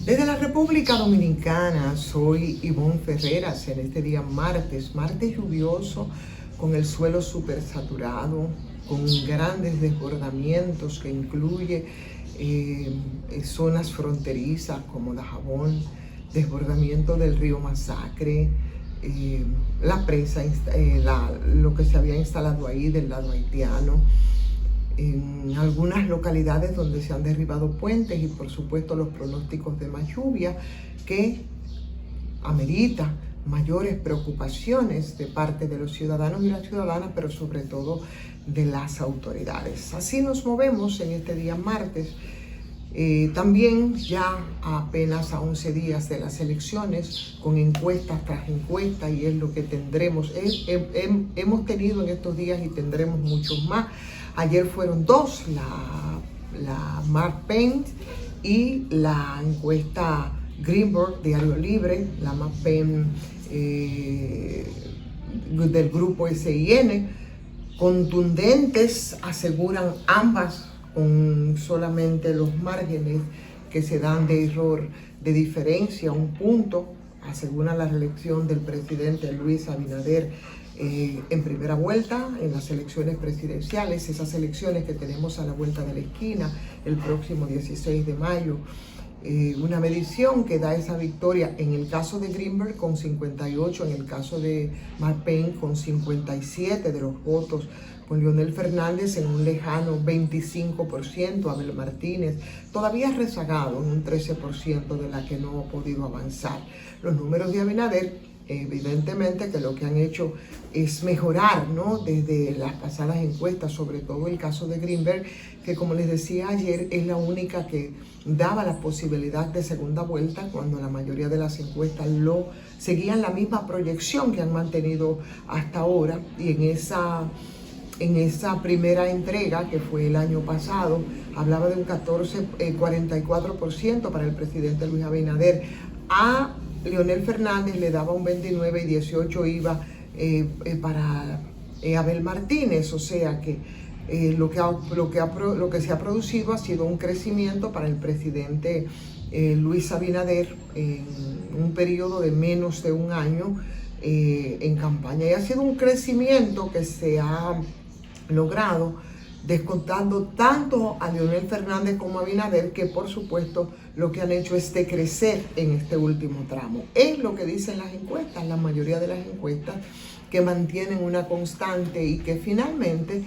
Desde la República Dominicana, soy Ivonne Ferreras en este día martes lluvioso, con el suelo súper saturado, con grandes desbordamientos que incluye zonas fronterizas como Dajabón, desbordamiento del río Masacre, la presa, lo que se había instalado ahí del lado haitiano, en algunas localidades donde se han derribado puentes y por supuesto los pronósticos de más lluvia que amerita mayores preocupaciones de parte de los ciudadanos y las ciudadanas, pero sobre todo de las autoridades. Así nos movemos en este día martes. También ya apenas a 11 días de las elecciones, con encuestas tras encuestas, y es lo que tendremos, hemos tenido en estos días y tendremos muchos más. Ayer fueron dos, la MarkPaint y la encuesta Greenberg, Diario Libre, la MarkPaint del grupo SIN, contundentes, aseguran ambas, con solamente los márgenes que se dan de error de diferencia, un punto, asegura la reelección del presidente Luis Abinader en primera vuelta en las elecciones presidenciales, esas elecciones que tenemos a la vuelta de la esquina el próximo 16 de mayo. Una medición que da esa victoria en el caso de Greenberg con 58, en el caso de MarkPaint con 57 de los votos, con Leonel Fernández en un lejano 25%, Abel Martínez todavía rezagado en un 13% de la que no ha podido avanzar. Los números de Abinader, evidentemente que lo que han hecho es mejorar, ¿no?, desde las pasadas encuestas, sobre todo el caso de Greenberg, que como les decía ayer es la única que daba la posibilidad de segunda vuelta, cuando la mayoría de las encuestas seguían la misma proyección que han mantenido hasta ahora. Y en esa primera entrega, que fue el año pasado, hablaba de un 44% para el presidente Luis Abinader. A Leonel Fernández le daba un 29 y 18 iba para Abel Martínez, o sea que lo que se ha producido ha sido un crecimiento para el presidente Luis Abinader en un periodo de menos de un año en campaña, y ha sido un crecimiento que se ha logrado descontando tanto a Leonel Fernández como a Abinader, que por supuesto lo que han hecho es decrecer en este último tramo. Es lo que dicen las encuestas, la mayoría de las encuestas, que mantienen una constante y que finalmente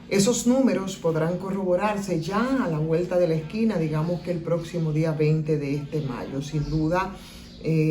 esos números podrán corroborarse ya a la vuelta de la esquina, digamos que el próximo día 20 de este mayo. Sin duda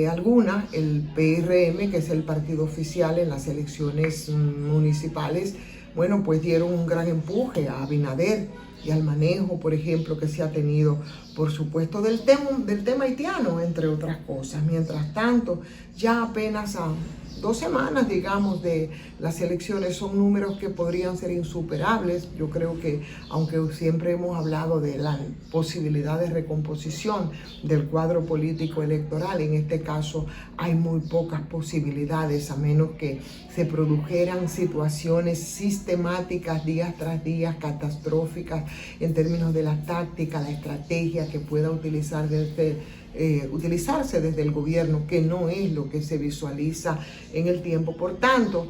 alguna, el PRM, que es el partido oficial en las elecciones municipales, bueno, pues dieron un gran empuje a Abinader y al manejo, por ejemplo, que se ha tenido, por supuesto, del tema haitiano, entre otras cosas. Mientras tanto, ya apenas a 2 semanas, digamos, de las elecciones, son números que podrían ser insuperables. Yo creo que, aunque siempre hemos hablado de la posibilidad de recomposición del cuadro político electoral, en este caso hay muy pocas posibilidades, a menos que se produjeran situaciones sistemáticas día tras día, catastróficas en términos de la táctica, la estrategia que pueda utilizarse desde el gobierno, que no es lo que se visualiza en el tiempo. Por tanto,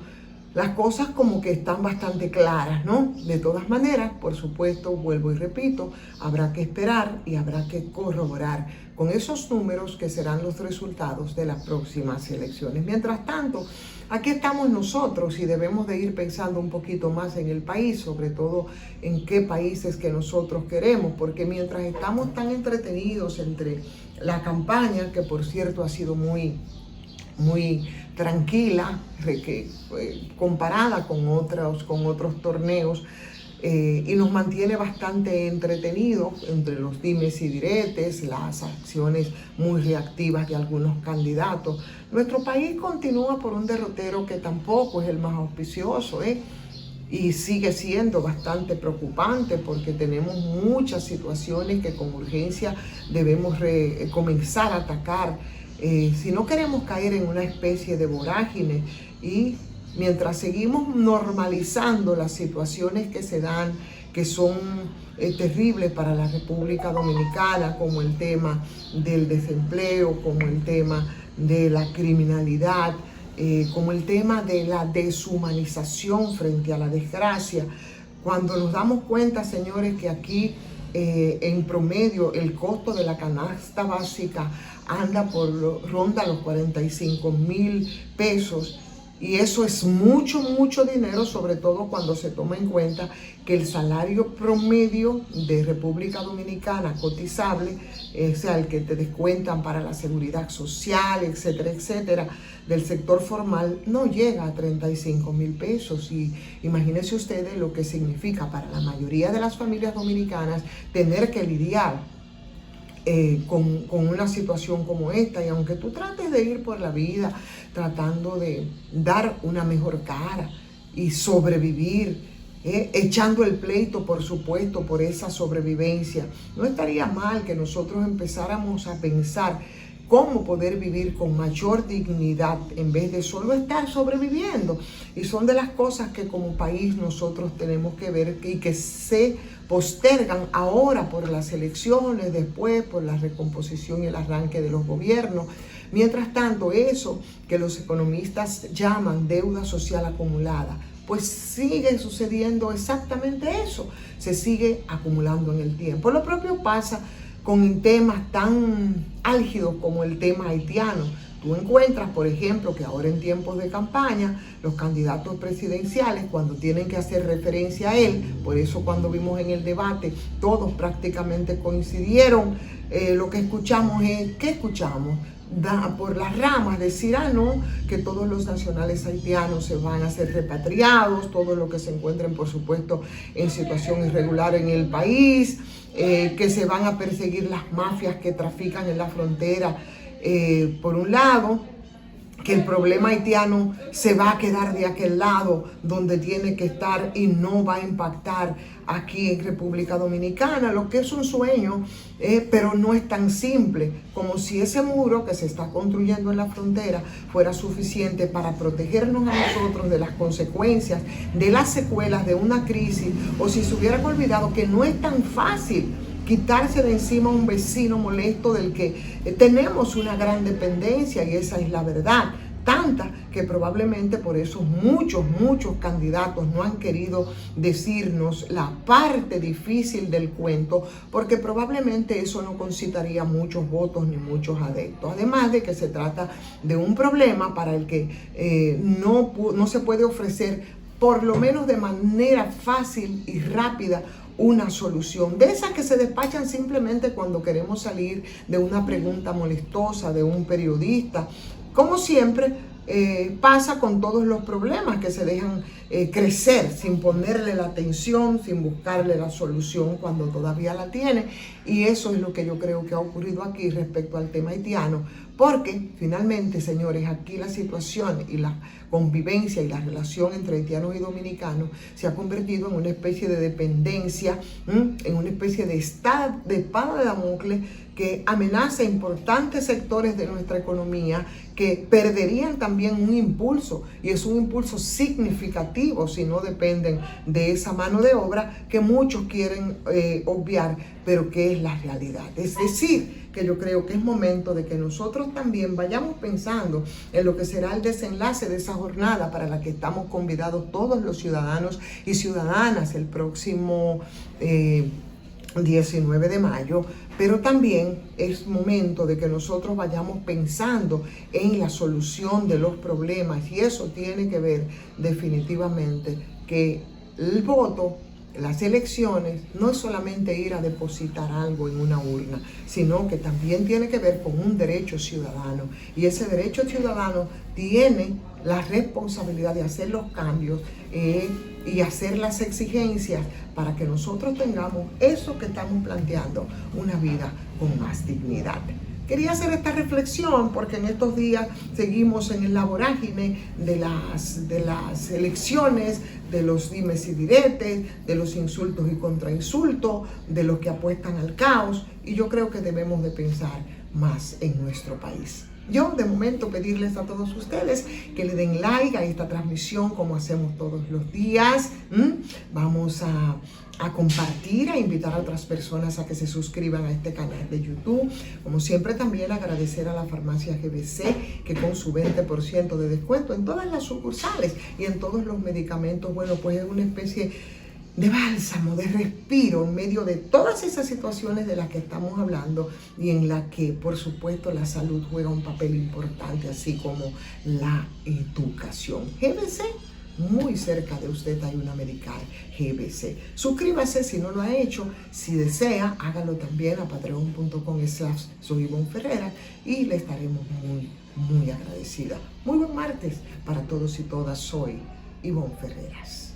las cosas como que están bastante claras, ¿no? De todas maneras, por supuesto, vuelvo y repito, habrá que esperar y habrá que corroborar con esos números que serán los resultados de las próximas elecciones. Mientras tanto, aquí estamos nosotros y debemos de ir pensando un poquito más en el país, sobre todo en qué países que nosotros queremos, porque mientras estamos tan entretenidos entre la campaña, que por cierto ha sido muy tranquila, comparada con otros torneos, y nos mantiene bastante entretenidos entre los dimes y diretes, las acciones muy reactivas de algunos candidatos. Nuestro país continúa por un derrotero que tampoco es el más auspicioso, y sigue siendo bastante preocupante, porque tenemos muchas situaciones que con urgencia debemos comenzar a atacar si no queremos caer en una especie de vorágine y mientras seguimos normalizando las situaciones que se dan, que son terribles para la República Dominicana, como el tema del desempleo, como el tema de la criminalidad, como el tema de la deshumanización frente a la desgracia. Cuando nos damos cuenta, señores, que aquí en promedio el costo de la canasta básica ronda los 45,000 pesos, y eso es mucho, mucho dinero, sobre todo cuando se toma en cuenta que el salario promedio de República Dominicana cotizable, o sea, el que te descuentan para la seguridad social, etcétera, etcétera, del sector formal, no llega a 35,000 pesos. Y imagínense ustedes lo que significa para la mayoría de las familias dominicanas tener que lidiar con una situación como esta. Y aunque tú trates de ir por la vida tratando de dar una mejor cara y sobrevivir, echando el pleito, por supuesto, por esa sobrevivencia, no estaría mal que nosotros empezáramos a pensar cómo poder vivir con mayor dignidad en vez de solo estar sobreviviendo. Y son de las cosas que como país nosotros tenemos que ver y que se postergan ahora por las elecciones, después por la recomposición y el arranque de los gobiernos. Mientras tanto, eso que los economistas llaman deuda social acumulada, pues sigue sucediendo exactamente eso, se sigue acumulando en el tiempo. Lo propio pasa con temas tan álgidos como el tema haitiano. Tú encuentras, por ejemplo, que ahora en tiempos de campaña, los candidatos presidenciales, cuando tienen que hacer referencia a él, por eso cuando vimos en el debate, todos prácticamente coincidieron, lo que escuchamos es, ¿qué escuchamos? Por las ramas, decir, no, que todos los nacionales haitianos se van a ser repatriados, todos los que se encuentren, por supuesto, en situación irregular en el país, que se van a perseguir las mafias que trafican en la frontera, por un lado, que el problema haitiano se va a quedar de aquel lado donde tiene que estar y no va a impactar aquí en República Dominicana, lo que es un sueño, pero no es tan simple, como si ese muro que se está construyendo en la frontera fuera suficiente para protegernos a nosotros de las consecuencias, de las secuelas de una crisis, o si se hubieran olvidado que no es tan fácil quitarse de encima a un vecino molesto del que tenemos una gran dependencia, y esa es la verdad. Tanta que probablemente por eso muchos candidatos no han querido decirnos la parte difícil del cuento, porque probablemente eso no concitaría muchos votos ni muchos adeptos. Además de que se trata de un problema para el que no se puede ofrecer, por lo menos de manera fácil y rápida, una solución, de esas que se despachan simplemente cuando queremos salir de una pregunta molestosa de un periodista. Como siempre pasa con todos los problemas que se dejan crecer sin ponerle la atención, sin buscarle la solución cuando todavía la tiene. Y eso es lo que yo creo que ha ocurrido aquí respecto al tema haitiano, porque finalmente, señores, aquí la situación y la convivencia y la relación entre haitianos y dominicanos se ha convertido en una especie de dependencia, en una especie de espada de Damocles que amenaza importantes sectores de nuestra economía, que perderían también un impulso, y es un impulso significativo si no dependen de esa mano de obra que muchos quieren obviar, pero que es la realidad. Es decir, que yo creo que es momento de que nosotros también vayamos pensando en lo que será el desenlace de esa jornada para la que estamos convidados todos los ciudadanos y ciudadanas el próximo 19 de mayo, pero también es momento de que nosotros vayamos pensando en la solución de los problemas, y eso tiene que ver definitivamente que el voto, las elecciones, no es solamente ir a depositar algo en una urna, sino que también tiene que ver con un derecho ciudadano, y ese derecho ciudadano tiene la responsabilidad de hacer los cambios y hacer las exigencias para que nosotros tengamos eso que estamos planteando, una vida con más dignidad. Quería hacer esta reflexión porque en estos días seguimos en la vorágine de las elecciones, de los dimes y diretes, de los insultos y contrainsultos, de los que apuestan al caos, y yo creo que debemos de pensar más en nuestro país. Yo de momento pedirles a todos ustedes que le den like a esta transmisión como hacemos todos los días. Vamos a compartir, a invitar a otras personas a que se suscriban a este canal de YouTube. Como siempre, también agradecer a la farmacia GBC, que con su 20% de descuento en todas las sucursales y en todos los medicamentos, bueno, pues es una especie de bálsamo, de respiro en medio de todas esas situaciones de las que estamos hablando y en la que, por supuesto, la salud juega un papel importante, así como la educación. GBC, muy cerca de usted hay una Medical GBC. Suscríbase si no lo ha hecho. Si desea, hágalo también a patreon.com/soy Ivonne Ferreras y le estaremos muy agradecida. Muy buen martes para todos y todas. Soy Ivonne Ferreras.